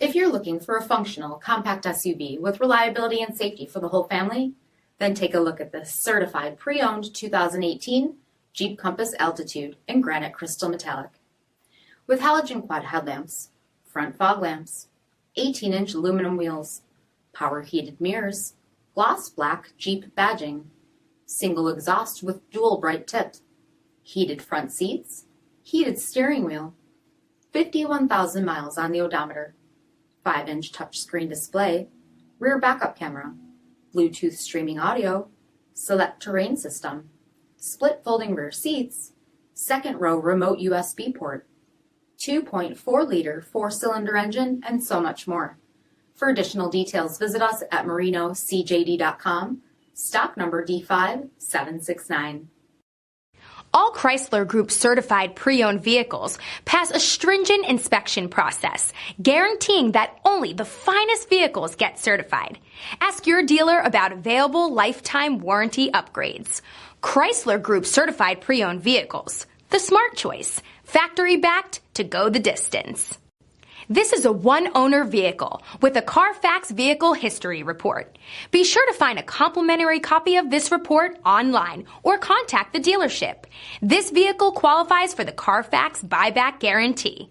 If you're looking for a functional, compact SUV with reliability and safety for the whole family, then take a look at this certified pre-owned 2018 Jeep Compass Altitude in granite crystal metallic. With halogen quad headlamps, front fog lamps, 18-inch aluminum wheels, power heated mirrors, gloss black Jeep badging, single exhaust with dual bright tip, heated front seats, heated steering wheel, 51,000 miles on the odometer, 5-inch touchscreen display, rear backup camera, Bluetooth streaming audio, SELEC-TERRAIN system, split folding rear seats, second row remote USB port, 2.4-liter 4-cylinder engine, and so much more. For additional details, visit us at marinocjd.com, stock number D5769. All Chrysler Group certified pre-owned vehicles pass a stringent inspection process, guaranteeing that only the finest vehicles get certified. Ask your dealer about available lifetime warranty upgrades. Chrysler Group certified pre-owned vehicles, the smart choice, factory backed to go the distance. This is a one-owner vehicle with a CARFAX vehicle history report. Be sure to find a complimentary copy of this report online or contact the dealership. This vehicle qualifies for the CARFAX buyback guarantee.